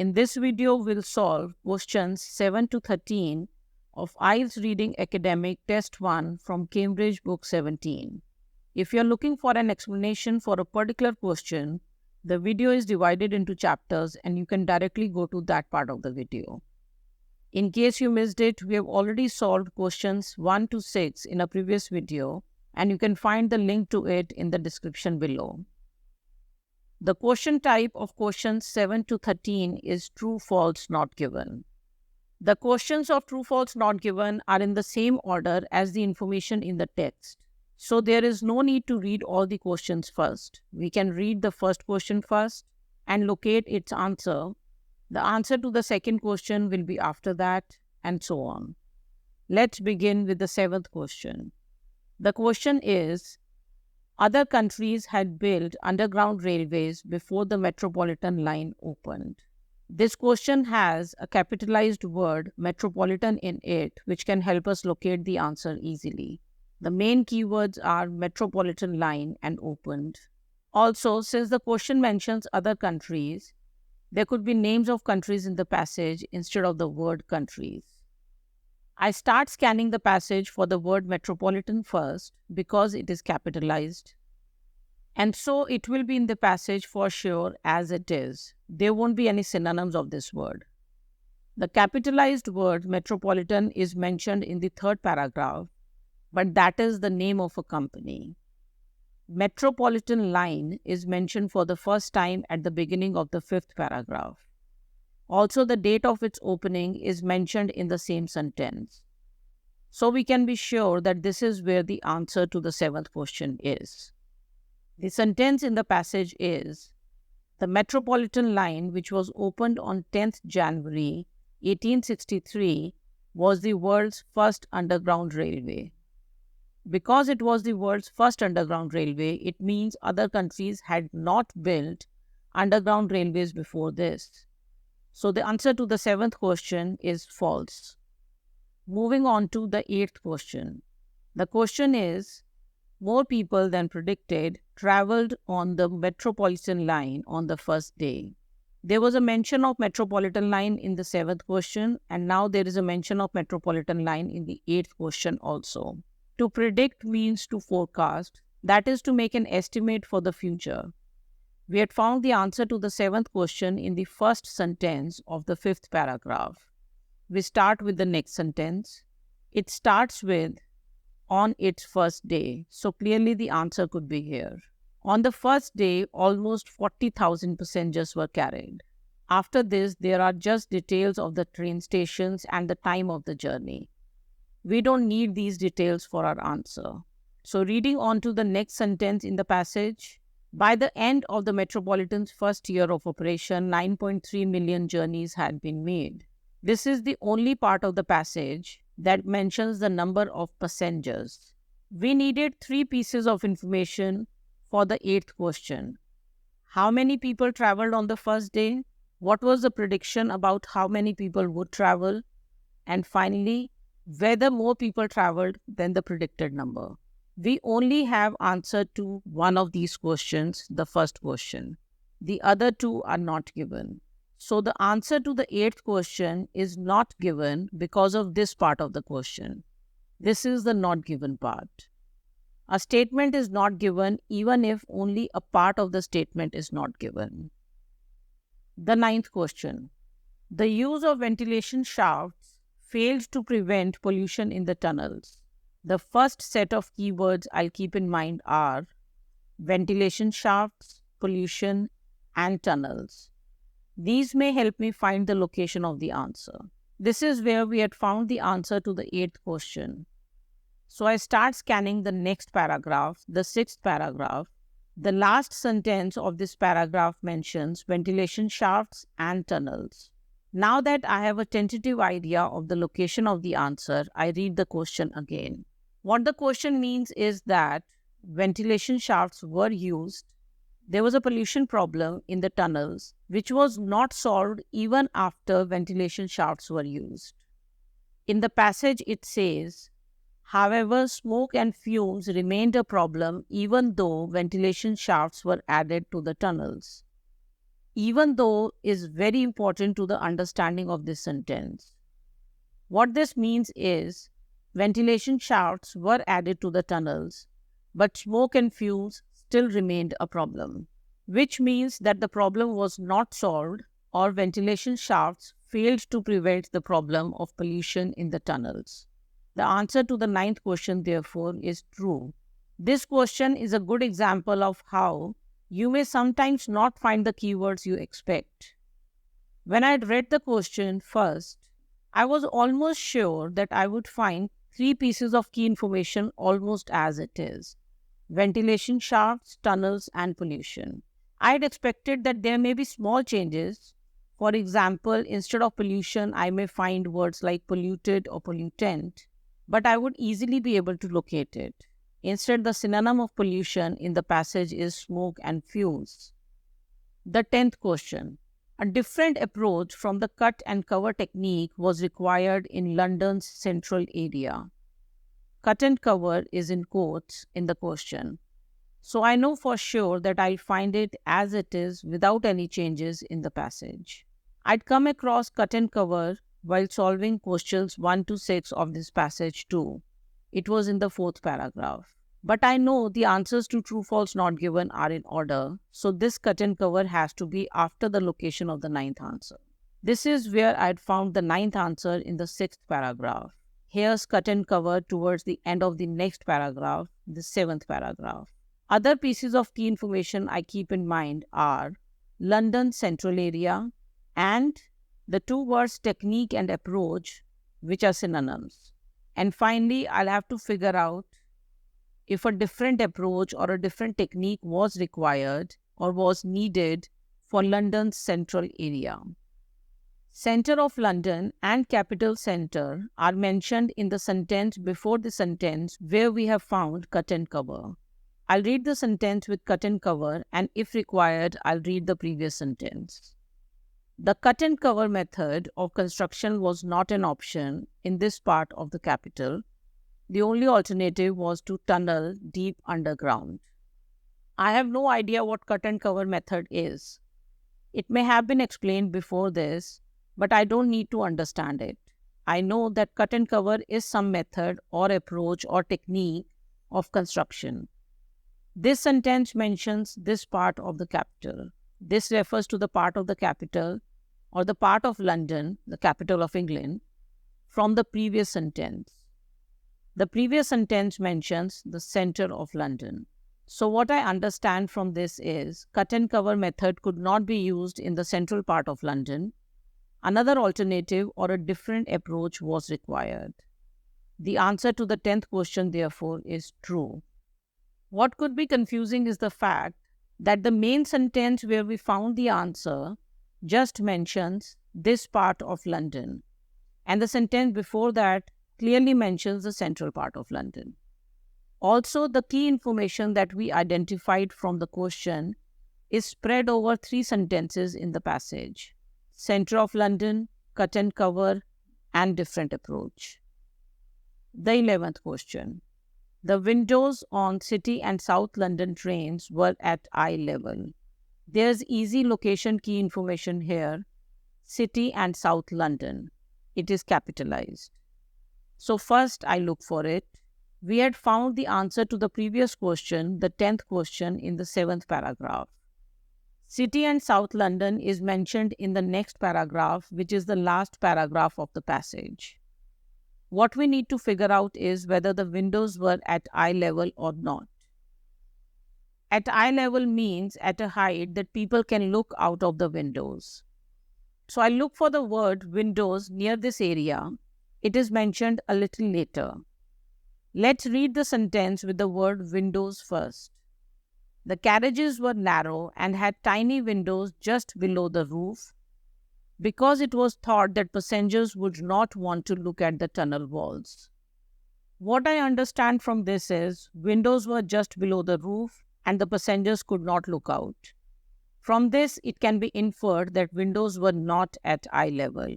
In this video, we'll solve questions 7 to 13 of IELTS Reading Academic Test 1 from Cambridge Book 17. If you're looking for an explanation for a particular question, the video is divided into chapters and you can directly go to that part of the video. In case you missed it, we have already solved questions 1 to 6 in a previous video and you can find the link to it in the description below. The question type of questions 7 to 13 is true, false, not given. The questions of true, false, not given are in the same order as the information in the text. So there is no need to read all the questions first. We can read the first question first and locate its answer. The answer to the second question will be after that, and so on. Let's begin with the 7th question. The question is, other countries had built underground railways before the metropolitan line opened. This question has a capitalized word metropolitan in it, which can help us locate the answer easily. The main keywords are metropolitan line and opened. Also, since the question mentions other countries, there could be names of countries in the passage instead of the word countries. I start scanning the passage for the word metropolitan first because it is capitalized. And so it will be in the passage for sure as it is. There won't be any synonyms of this word. The capitalized word metropolitan is mentioned in the 3rd paragraph, but that is the name of a company. Metropolitan line is mentioned for the first time at the beginning of the 5th paragraph. Also, the date of its opening is mentioned in the same sentence. So we can be sure that this is where the answer to the 7th question is. The sentence in the passage is, the Metropolitan line, which was opened on 10th January 1863, was the world's first underground railway. Because it was the world's first underground railway, it means other countries had not built underground railways before this. So the answer to the 7th question is false. Moving on to the 8th question. The question is, more people than predicted traveled on the Metropolitan line on the first day. There was a mention of Metropolitan line in the 7th question, and now there is a mention of Metropolitan line in the 8th question also. To predict means to forecast, that is to make an estimate for the future. We had found the answer to the 7th question in the first sentence of the 5th paragraph. We start with the next sentence. It starts with on its first day. So clearly the answer could be here. On the first day, almost 40,000 passengers were carried. After this, there are just details of the train stations and the time of the journey. We don't need these details for our answer. So reading on to the next sentence in the passage, by the end of the Metropolitan's first year of operation, 9.3 million journeys had been made. This is the only part of the passage that mentions the number of passengers. We needed 3 pieces of information for the 8th question. How many people traveled on the first day? What was the prediction about how many people would travel? And finally, whether more people traveled than the predicted number. We only have answer to one of these questions, the first question. The other 2 are not given. So the answer to the 8th question is not given because of this part of the question. This is the not given part. A statement is not given even if only a part of the statement is not given. The 9th question. The use of ventilation shafts failed to prevent pollution in the tunnels. The first set of keywords I'll keep in mind are ventilation shafts, pollution, and tunnels. These may help me find the location of the answer. This is where we had found the answer to the 8th question. So I start scanning the next paragraph, the 6th paragraph. The last sentence of this paragraph mentions ventilation shafts and tunnels. Now that I have a tentative idea of the location of the answer, I read the question again. What the question means is that ventilation shafts were used. There was a pollution problem in the tunnels, which was not solved even after ventilation shafts were used. In the passage, it says, however, smoke and fumes remained a problem even though ventilation shafts were added to the tunnels. even though is very important to the understanding of this sentence. What this means is ventilation shafts were added to the tunnels, but smoke and fumes still remained a problem, which means that the problem was not solved or ventilation shafts failed to prevent the problem of pollution in the tunnels. The answer to the ninth question, therefore, is true. This question is a good example of how you may sometimes not find the keywords you expect. When I read the question first, I was almost sure that I would find three pieces of key information almost as it is: ventilation shafts, tunnels, and pollution. I had expected that there may be small changes. For example, instead of pollution, I may find words like polluted or pollutant, but I would easily be able to locate it. Instead, the synonym of pollution in the passage is smoke and fumes. The 10th question. A different approach from the cut and cover technique was required in London's central area. Cut and cover is in quotes in the question. So I know for sure that I'll find it as it is without any changes in the passage. I'd come across cut and cover while solving questions 1 to 6 of this passage too. It was in the 4th paragraph. But I know the answers to true false not given are in order, so this cut and cover has to be after the location of the ninth answer. This is where I'd found the ninth answer in the 6th paragraph. Here's cut and cover towards the end of the next paragraph, the 7th paragraph. Other pieces of key information I keep in mind are London central area and the two words technique and approach, which are synonyms. And finally, I'll have to figure out if a different approach or a different technique was required or was needed for London's central area. Centre of London and capital centre are mentioned in the sentence before the sentence where we have found cut and cover. I'll read the sentence with cut and cover, and if required, I'll read the previous sentence. The cut and cover method of construction was not an option in this part of the capital. The only alternative was to tunnel deep underground. I have no idea what cut and cover method is. It may have been explained before this, but I don't need to understand it. I know that cut and cover is some method or approach or technique of construction. This sentence mentions this part of the capital. This refers to the part of the capital or the part of London, the capital of England, from the previous sentence. The previous sentence mentions the centre of London. So what I understand from this is cut and cover method could not be used in the central part of London. Another alternative or a different approach was required. The answer to the 10th question, therefore, is true. What could be confusing is the fact that the main sentence where we found the answer just mentions this part of London, and the sentence before that clearly mentions the central part of London. Also, the key information that we identified from the question is spread over 3 sentences in the passage: centre of London, cut and cover, and different approach. The 11th question. The windows on City and South London trains were at eye level. There's easy location key information here: City and South London. It is capitalized. So first I look for it. We had found the answer to the previous question, the 10th question, in the 7th paragraph. City and South London is mentioned in the next paragraph, which is the last paragraph of the passage. What we need to figure out is whether the windows were at eye level or not. At eye level means at a height that people can look out of the windows. So I look for the word windows near this area. It is mentioned a little later. Let's read the sentence with the word windows first. The carriages were narrow and had tiny windows just below the roof, because it was thought that passengers would not want to look at the tunnel walls. What I understand from this is windows were just below the roof and the passengers could not look out. From this, it can be inferred that windows were not at eye level.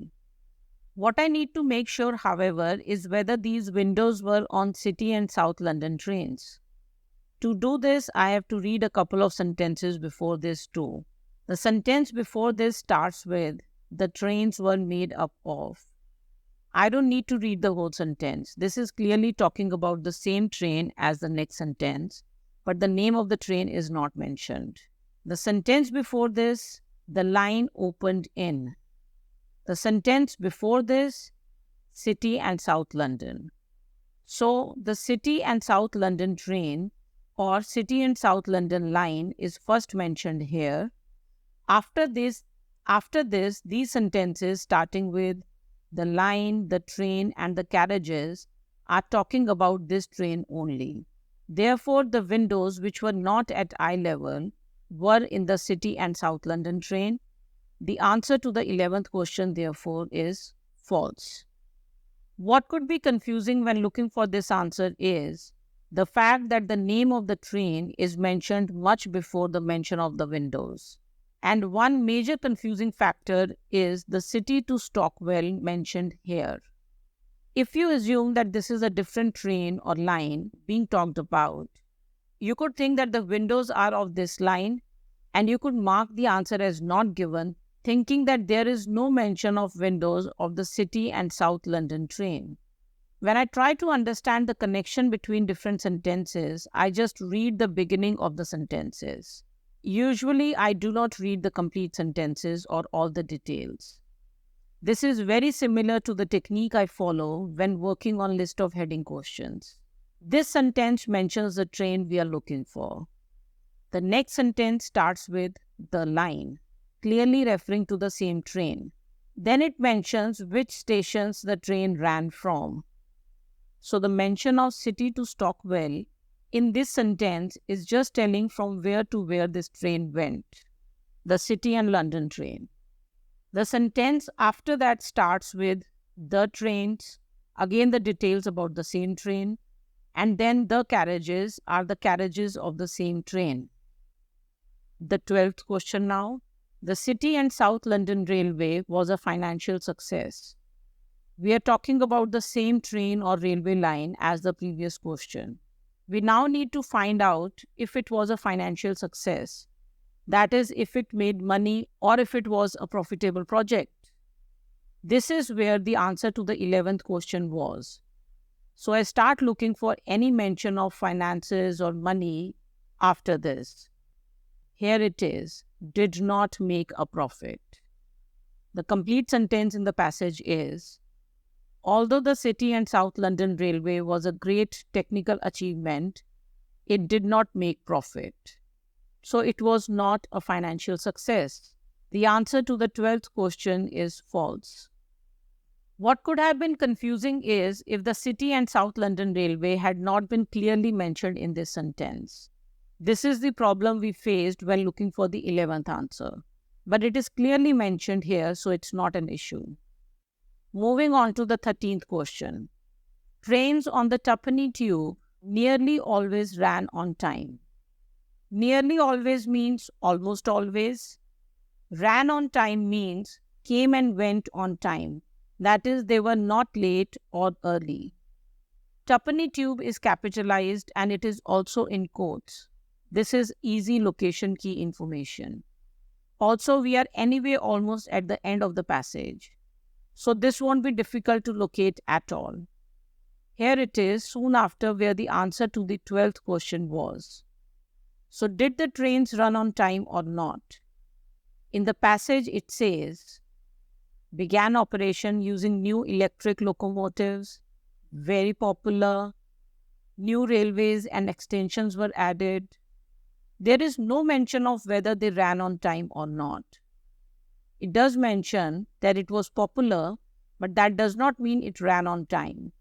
What I need to make sure, however, is whether these windows were on City and South London trains. To do this, I have to read a couple of sentences before this too. The sentence before this starts with, the trains were made up of. I don't need to read the whole sentence. This is clearly talking about the same train as the next sentence, but the name of the train is not mentioned. The sentence before this, the line opened in. The sentence before this, City and South London. So the City and South London train or City and South London line is first mentioned here. After this, these sentences starting with the line, the train, and the carriages are talking about this train only. Therefore, the windows which were not at eye level were in the City and South London train. The answer to the 11th question, therefore, is false. What could be confusing when looking for this answer is the fact that the name of the train is mentioned much before the mention of the windows. And one major confusing factor is the City to Stockwell mentioned here. If you assume that this is a different train or line being talked about, you could think that the windows are of this line and you could mark the answer as not given, thinking that there is no mention of windows of the City and South London train. When I try to understand the connection between different sentences, I just read the beginning of the sentences. Usually, I do not read the complete sentences or all the details. This is very similar to the technique I follow when working on list of heading questions. This sentence mentions the train we are looking for. The next sentence starts with the line, clearly referring to the same train. Then it mentions which stations the train ran from. So the mention of City to Stockwell in this sentence is just telling from where to where this train went, the City and London train. The sentence after that starts with the trains, again the details about the same train, and then the carriages are the carriages of the same train. The 12th question now. The City and South London Railway was a financial success. We are talking about the same train or railway line as the previous question. We now need to find out if it was a financial success. That is, if it made money or if it was a profitable project. This is where the answer to the 11th question was. So I start looking for any mention of finances or money after this. Here it is, did not make a profit. The complete sentence in the passage is, although the City and South London Railway was a great technical achievement, it did not make profit. So it was not a financial success. The answer to the 12th question is false. What could have been confusing is if the City and South London Railway had not been clearly mentioned in this sentence. This is the problem we faced when looking for the 11th answer. But it is clearly mentioned here, so it's not an issue. Moving on to the 13th question. Trains on the Twopenny Tube nearly always ran on time. Nearly always means almost always. Ran on time means came and went on time. That is, they were not late or early. Twopenny Tube is capitalized and it is also in quotes. This is easy location key information. Also, we are anyway almost at the end of the passage. So this won't be difficult to locate at all. Here it is soon after where the answer to the 12th question was. So did the trains run on time or not? In the passage it says, began operation using new electric locomotives, very popular, new railways and extensions were added. There is no mention of whether they ran on time or not. It does mention that it was popular, but that does not mean it ran on time.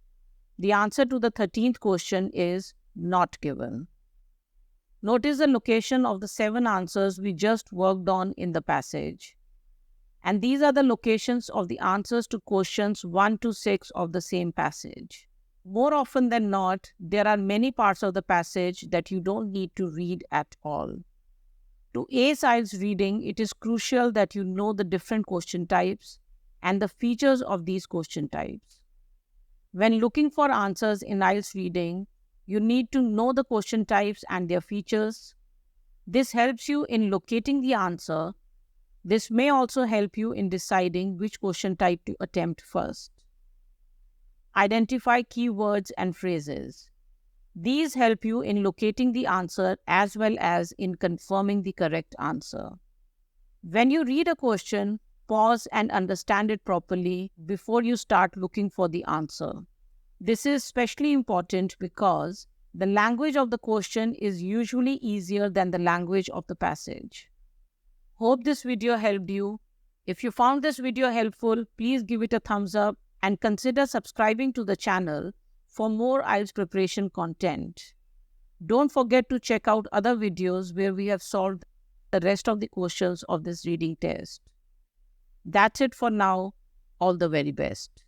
The answer to the 13th question is not given. Notice the location of the 7 answers we just worked on in the passage. And these are the locations of the answers to questions 1 to 6 of the same passage. More often than not, there are many parts of the passage that you don't need to read at all. To ace IELTS reading, it is crucial that you know the different question types and the features of these question types. When looking for answers in IELTS reading, you need to know the question types and their features. This helps you in locating the answer This may also help you in deciding which question type to attempt first. Identify keywords and phrases. These help you in locating the answer as well as in confirming the correct answer. When you read a question, pause and understand it properly before you start looking for the answer. This is especially important because the language of the question is usually easier than the language of the passage. Hope this video helped you. If you found this video helpful, please give it a thumbs up and consider subscribing to the channel for more IELTS preparation content. Don't forget to check out other videos where we have solved the rest of the questions of this reading test. That's it for now. All the very best.